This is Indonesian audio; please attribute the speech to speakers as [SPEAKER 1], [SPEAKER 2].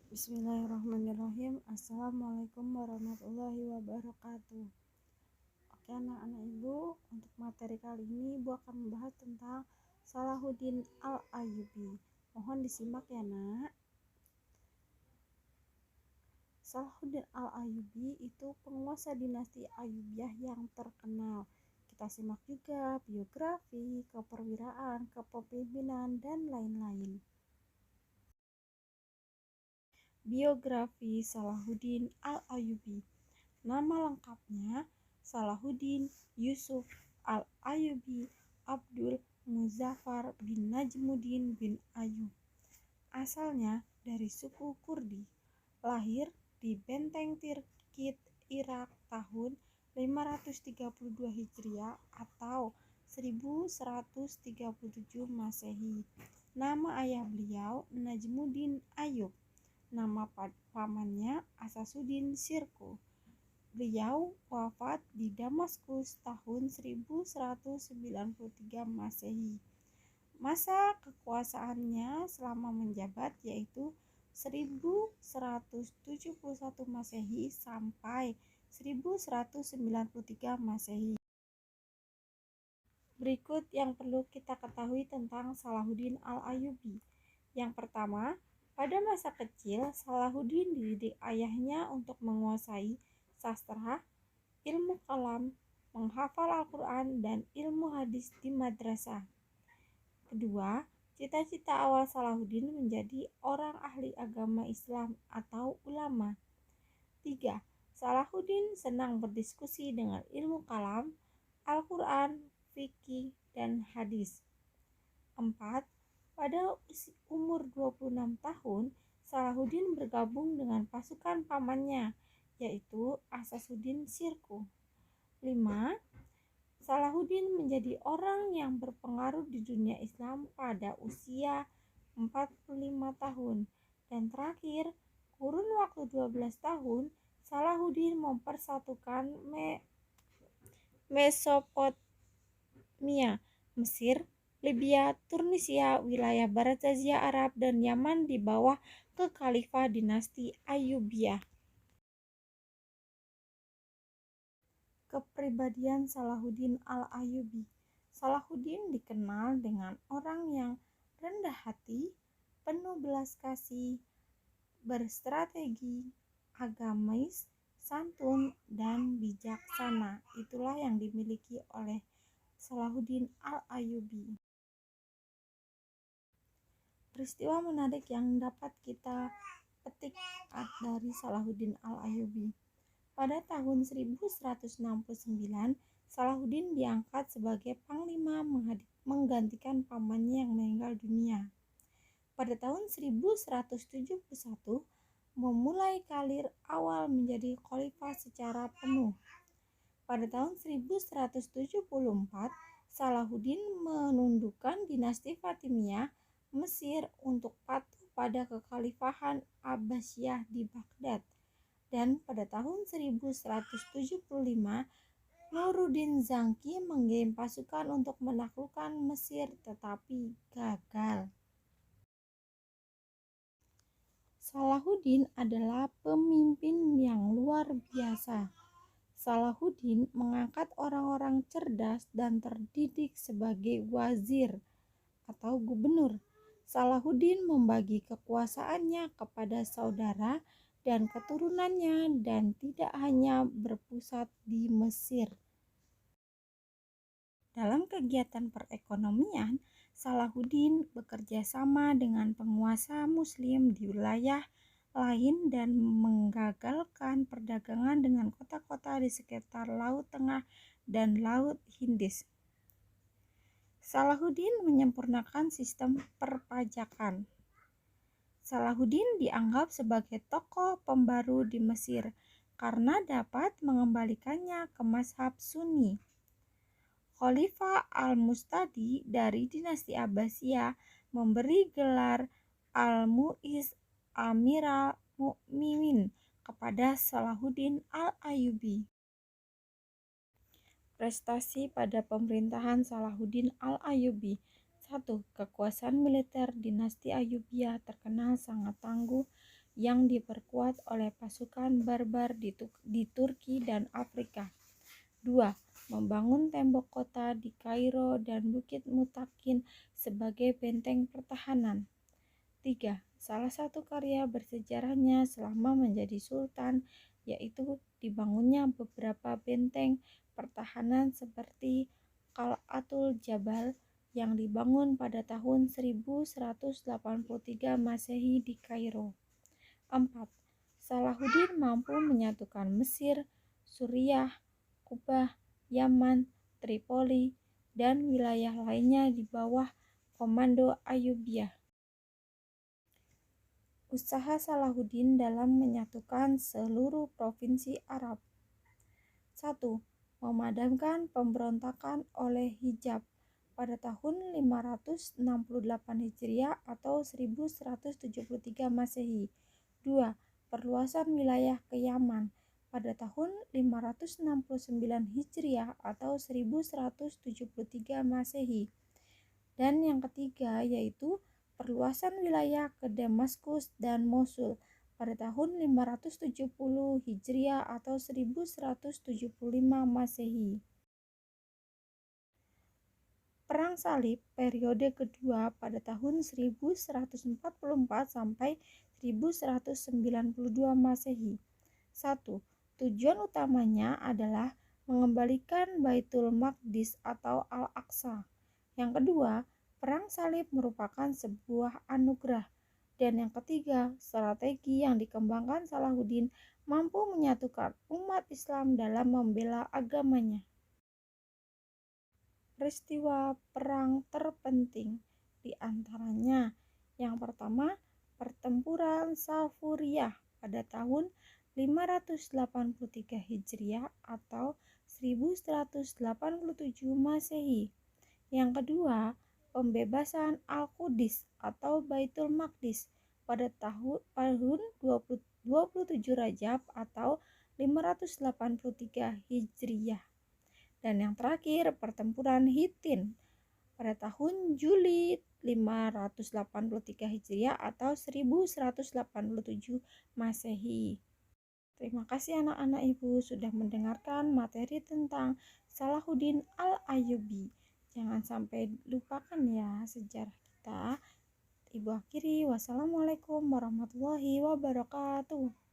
[SPEAKER 1] Bismillahirrahmanirrahim. Assalamualaikum warahmatullahi wabarakatuh. Oke anak-anak ibu, untuk materi kali ini ibu akan membahas tentang Salahuddin Al-Ayyubi. Mohon disimak ya nak. Salahuddin Al-Ayyubi itu penguasa dinasti Ayyubiyah yang terkenal. Kita simak juga biografi, keperwiraan, kepemimpinan, dan lain-lain. Biografi Salahuddin Al-Ayyubi. Nama lengkapnya Salahuddin Yusuf Al-Ayyubi Abdul Muzaffar bin Najmuddin bin Ayyub. Asalnya dari suku Kurdi. Lahir di Benteng Tirkit, Irak tahun 532 Hijriah atau 1137 Masehi. Nama ayah beliau Najmuddin Ayyub. Nama pamannya Asasuddin Sirku. Beliau wafat di Damaskus tahun 1193 Masehi. Masa kekuasaannya selama menjabat yaitu 1171 Masehi sampai 1193 Masehi. Berikut yang perlu kita ketahui tentang Salahuddin Al-Ayyubi. Yang pertama, pada masa kecil Salahuddin dididik ayahnya untuk menguasai sastra, ilmu kalam, menghafal Al-Quran, dan ilmu hadis di madrasah. Kedua, cita-cita awal Salahuddin menjadi orang ahli agama Islam atau ulama. 3. Salahuddin senang berdiskusi dengan ilmu kalam, Al-Quran, fikih, dan hadis. 4. Pada umur 26 tahun, Salahuddin bergabung dengan pasukan pamannya, yaitu Asasuddin Sirku. 5. Salahuddin menjadi orang yang berpengaruh di dunia Islam pada usia 45 tahun. Dan terakhir, kurun waktu 12 tahun, Salahuddin mempersatukan Mesopotamia, Mesir, Libya, Tunisia, wilayah Barat Asia Arab, dan Yaman di bawah kekhalifah dinasti Ayyubiyah. Kepribadian Salahuddin Al-Ayyubi. Salahuddin dikenal dengan orang yang rendah hati, penuh belas kasih, berstrategi, agamis, santun, dan bijaksana. Itulah yang dimiliki oleh Salahuddin Al-Ayyubi. Peristiwa menarik yang dapat kita petik dari Salahuddin Al-Ayyubi. Pada tahun 1169, Salahuddin diangkat sebagai panglima menggantikan pamannya yang meninggal dunia. Pada tahun 1171, memulai karir awal menjadi khalifah secara penuh. Pada tahun 1174, Salahuddin menundukkan dinasti Fatimiyah Mesir untuk patuh pada kekhalifahan Abbasiyah di Baghdad. Dan pada tahun 1175, Nuruddin Zangki mengirim pasukan untuk menaklukkan Mesir tetapi gagal. Salahuddin adalah pemimpin yang luar biasa. Salahuddin mengangkat orang-orang cerdas dan terdidik sebagai wazir atau gubernur. Salahuddin membagi kekuasaannya kepada saudara dan keturunannya dan tidak hanya berpusat di Mesir. Dalam kegiatan perekonomian, Salahuddin bekerja sama dengan penguasa Muslim di wilayah lain dan menggagalkan perdagangan dengan kota-kota di sekitar Laut Tengah dan Laut Hindis. Salahuddin menyempurnakan sistem perpajakan. Salahuddin dianggap sebagai tokoh pembaru di Mesir karena dapat mengembalikannya ke mazhab Sunni. Khalifah Al-Mustadi dari dinasti Abbasiyah memberi gelar Al-Mu'izz Amiral Mu'minin kepada Salahuddin Al-Ayyubi. Prestasi pada pemerintahan Salahuddin Al-Ayyubi. 1. Kekuasaan militer dinasti Ayyubiyah terkenal sangat tangguh yang diperkuat oleh pasukan barbar di Turki dan Afrika. 2. Membangun tembok kota di Kairo dan Bukit Mutakin sebagai benteng pertahanan. 3. Salah satu karya bersejarahnya selama menjadi sultan yaitu dibangunnya beberapa benteng pertahanan seperti Qal'atul Jabal yang dibangun pada tahun 1183 Masehi di Kairo. 4. Salahuddin mampu menyatukan Mesir, Suriah, Kubah, Yaman, Tripoli, dan wilayah lainnya di bawah komando Ayyubiyah. Usaha Salahuddin dalam menyatukan seluruh provinsi Arab. 1. Memadamkan pemberontakan oleh Hijab pada tahun 568 Hijriah atau 1173 Masehi. 2. Perluasan wilayah ke Yaman pada tahun 569 Hijriah atau 1173 Masehi. Dan yang ketiga yaitu perluasan wilayah ke Damaskus dan Mosul pada tahun 570 Hijriah atau 1175 Masehi. Perang Salib periode kedua pada tahun 1144 sampai 1192 Masehi. 1. Tujuan utamanya adalah mengembalikan Baitul Maqdis atau Al-Aqsa. Yang kedua, Perang Salib merupakan sebuah anugerah. Dan yang ketiga, strategi yang dikembangkan Salahuddin mampu menyatukan umat Islam dalam membela agamanya. Peristiwa perang terpenting di antaranya yang pertama, pertempuran Safuriyah pada tahun 583 Hijriah atau 1187 Masehi. Yang kedua, pembebasan Al-Qudus atau Baitul Maqdis pada tahun 27 Rajab atau 583 Hijriah. Dan yang terakhir, pertempuran Hittin pada tahun Juli 583 Hijriah atau 1187 Masehi. Terima kasih anak-anak Ibu sudah mendengarkan materi tentang Salahuddin Al-Ayyubi. Jangan sampai lupakan ya sejarah kita. Ibu akhiri, wassalamualaikum warahmatullahi wabarakatuh.